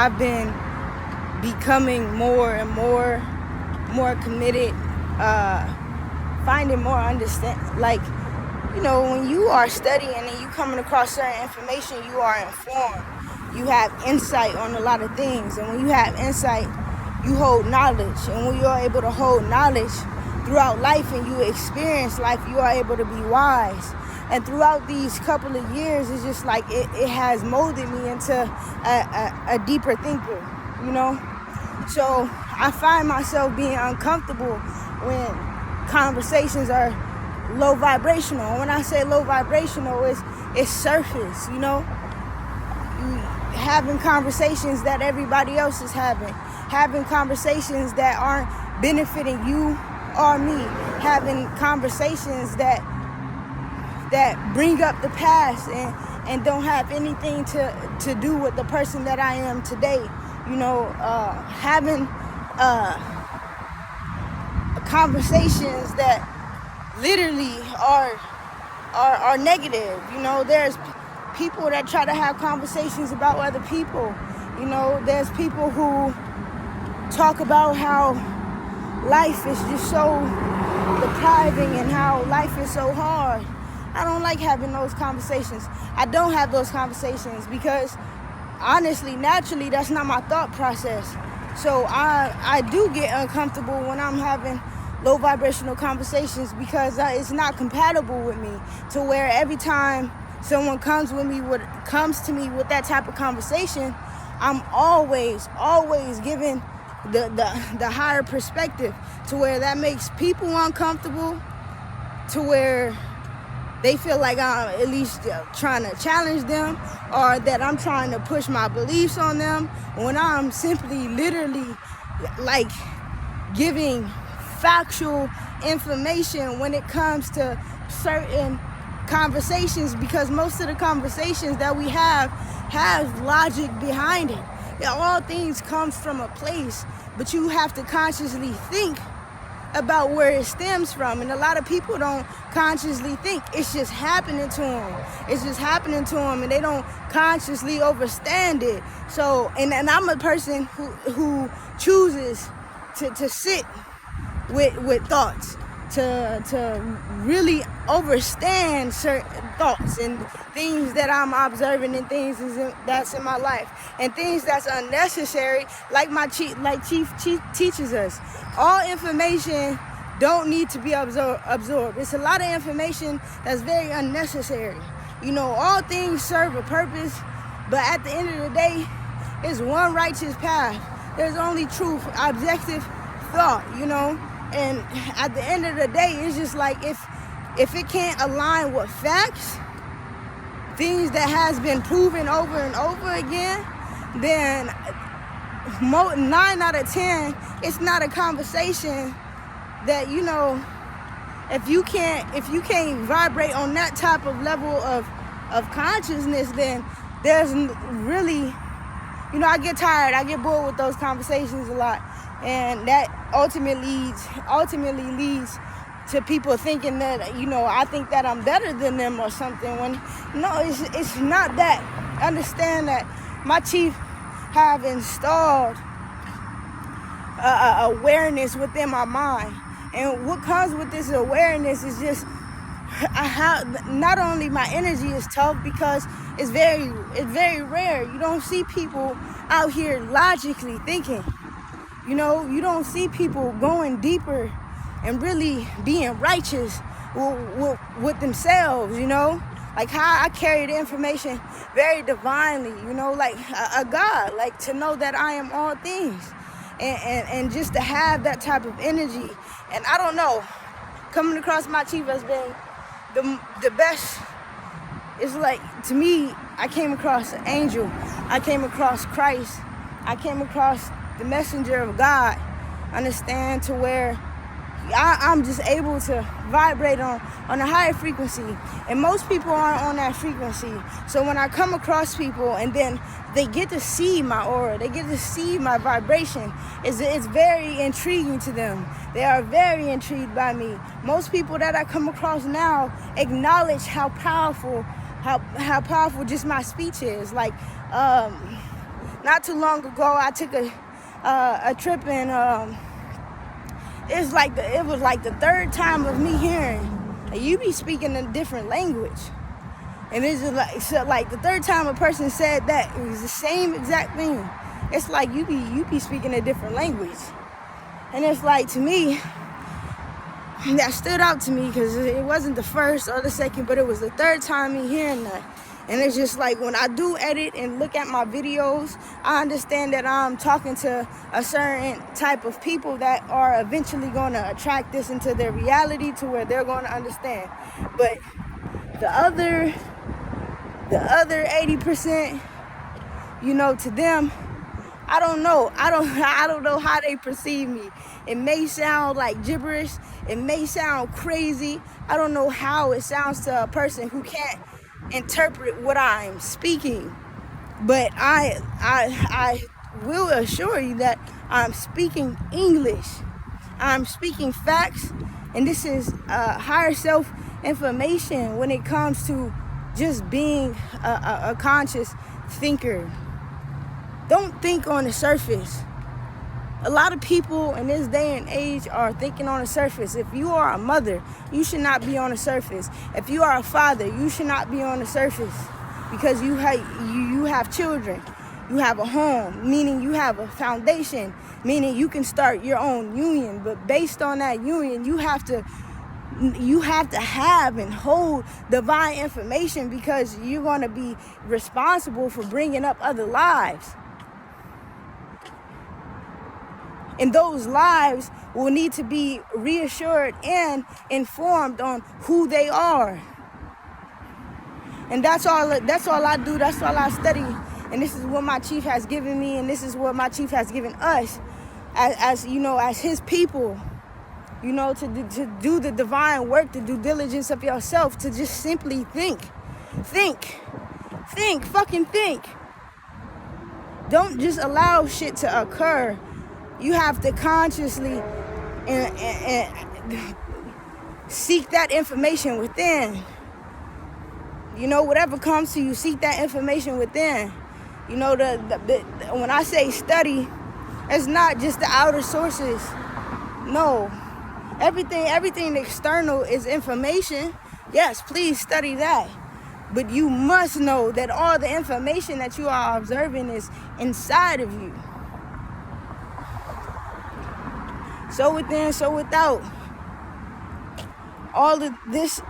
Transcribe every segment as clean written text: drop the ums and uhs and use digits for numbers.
I've been becoming more and more committed, finding more understand. Like, when you are studying and you coming across certain information, you are informed. You have insight on a lot of things, and when you have insight, you hold knowledge. And when you are able to hold knowledge throughout life and you experience life, you are able to be wise. And throughout these couple of years, it's just like it has molded me into a deeper thinker, So I find myself being uncomfortable when conversations are low vibrational. When I say low vibrational, it's surface, having conversations that everybody else is having conversations that aren't benefiting you or me, having conversations that bring up the past and don't have anything to do with the person that I am today. Having conversations that literally are negative. There's people that try to have conversations about other people. There's people who talk about how life is just so depriving and how life is so hard. I don't like having those conversations. I don't have those conversations because honestly, naturally, that's not my thought process. So I do get uncomfortable when I'm having low vibrational conversations because it's not compatible with me, to where every time someone comes to me with that type of conversation, I'm always giving the higher perspective, to where that makes people uncomfortable, to where they feel like I'm at least trying to challenge them, or that I'm trying to push my beliefs on them, when I'm simply literally like giving factual information when it comes to certain conversations, because most of the conversations that we have logic behind it. All things comes from a place, but you have to consciously think about where it stems from, and a lot of people don't consciously think. It's just happening to them, and they don't consciously understand it. So, and I'm a person who chooses to sit with thoughts, to really understand certain thoughts and things that I'm observing, and things that's in my life, and things that's unnecessary, like Chief teaches us. All information don't need to be absorbed. It's a lot of information that's very unnecessary. All things serve a purpose, but at the end of the day, it's one righteous path. There's only truth, objective thought, And at the end of the day, it's just like if it can't align with facts, things that has been proven over and over again, then 9 out of 10, it's not a conversation that, if you can't vibrate on that type of level of consciousness, then there's really, I get tired, I get bored with those conversations a lot. And that ultimately leads to people thinking that, I think that I'm better than them or something, when no, it's not that. Understand that my chief have installed awareness within my mind. And what comes with this awareness is just not only my energy is tough, because it's very rare. You don't see people out here logically thinking. You don't see people going deeper and really being righteous with themselves, Like how I carry the information very divinely, like a God, like to know that I am all things. And just to have that type of energy. And I don't know, coming across my chief has been the best. It's like, to me, I came across an angel. I came across Christ. I came across the messenger of God. Understand, to where I'm just able to vibrate on a higher frequency, and most people aren't on that frequency. So when I come across people and then they get to see my aura, they get to see my vibration, it's very intriguing to them. They are very intrigued by me. Most people that I come across now acknowledge how powerful just my speech is. Like not too long ago, I took a trip, and it was like the third time of me hearing that you be speaking a different language. And it's just like the third time a person said that, it was the same exact thing. It's like you be speaking a different language. And it's like, to me, that stood out to me because it wasn't the first or the second, but it was the third time me hearing that. And it's just like, when I do edit and look at my videos, I understand that I'm talking to a certain type of people that are eventually going to attract this into their reality to where they're going to understand. But the other 80%, to them, I don't know. I don't know how they perceive me. It may sound like gibberish. It may sound crazy. I don't know how it sounds to a person who can't interpret what I'm speaking. But I will assure you that I'm speaking English. I'm speaking facts, and this is higher self information when it comes to just being a conscious thinker. Don't think on the surface. A lot of people in this day and age are thinking on the surface. If you are a mother, you should not be on the surface. If you are a father, you should not be on the surface, because you have children. You have a home, meaning you have a foundation, meaning you can start your own union. But based on that union, you have to have and hold divine information, because you're going to be responsible for bringing up other lives. And those lives will need to be reassured and informed on who they are. And that's all I do. That's all I study. And this is what my chief has given me, and this is what my chief has given us as his people. To do the divine work, the due diligence of yourself, to just simply think, fucking think. Don't just allow shit to occur. You have to consciously and seek that information within. Whatever comes to you, seek that information within. When I say study, it's not just the outer sources. No. Everything external is information. Yes, please study that. But you must know that all the information that you are observing is inside of you. So within, so without. All of this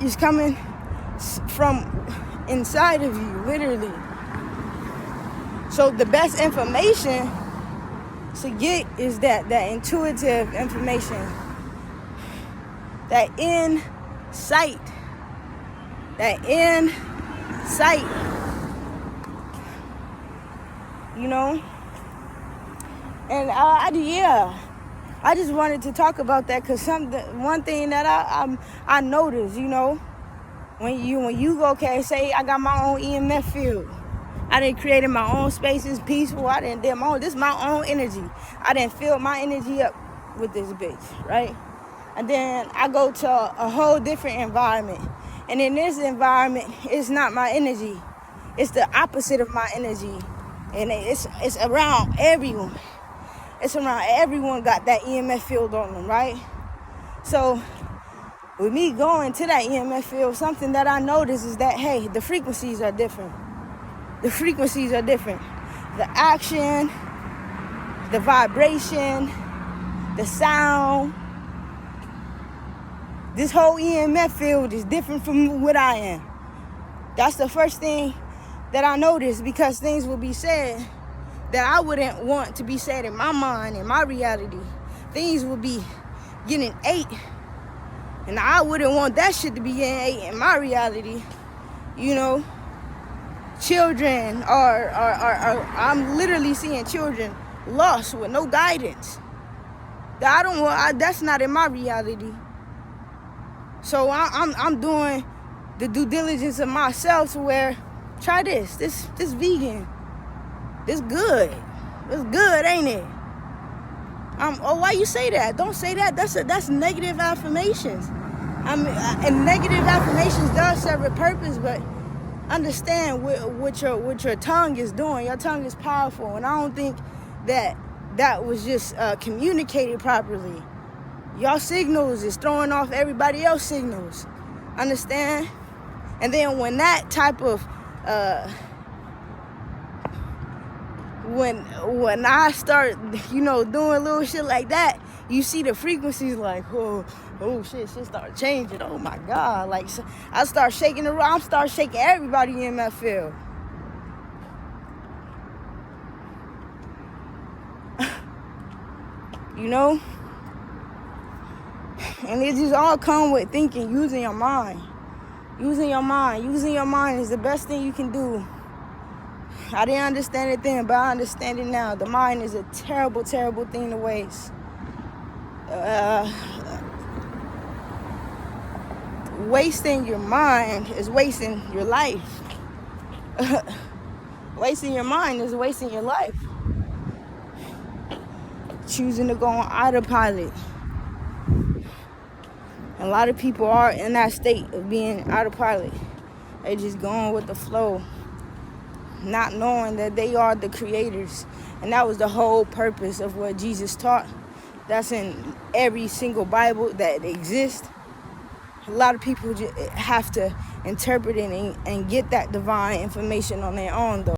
is coming from inside of you, literally. So the best information to get is that intuitive information, that insight. And I just wanted to talk about that, because one thing that I noticed, when you go, okay, say I got my own EMF field. I done created my own spaces, peaceful. I done did my own. This is my own energy. I done filled my energy up with this bitch, right? And then I go to a whole different environment. And in this environment, it's not my energy. It's the opposite of my energy. And it's around everyone. It's around everyone got that EMF field on them, right? So with me going to that EMF field, something that I notice is that, hey, the frequencies are different. The frequencies are different. The action, the vibration, the sound. This whole EMF field is different from what I am. That's the first thing that I noticed, because things will be said that I wouldn't want to be said in my mind, in my reality. Things will be getting ate, and I wouldn't want that shit to be getting ate in my reality. Children are I'm literally seeing children lost with no guidance. That's not in my reality. So I'm doing the due diligence of myself to where, try this vegan. This good. It's good, ain't it? Why you say that? Don't say that. That's negative affirmations. And negative affirmations does serve a purpose, but understand what your tongue is doing. Your tongue is powerful, and I don't think that was just communicated properly. Your signals is throwing off everybody else's signals. Understand? And then when that type of when I start, doing little shit like that, you see the frequencies like, oh shit start changing. Oh my God. Like, so I start shaking the room. I start shaking everybody in that field. And it just all come with thinking, using your mind. Using your mind is the best thing you can do. I didn't understand it then, but I understand it now. The mind is a terrible, terrible thing to waste. Wasting your mind is wasting your life. Wasting your mind is wasting your life. Choosing to go on autopilot. A lot of people are in that state of being autopilot. They just going with the flow, not knowing that they are the creators. And that was the whole purpose of what Jesus taught. That's in every single Bible that exists. A lot of people just have to interpret it and get that divine information on their own, though.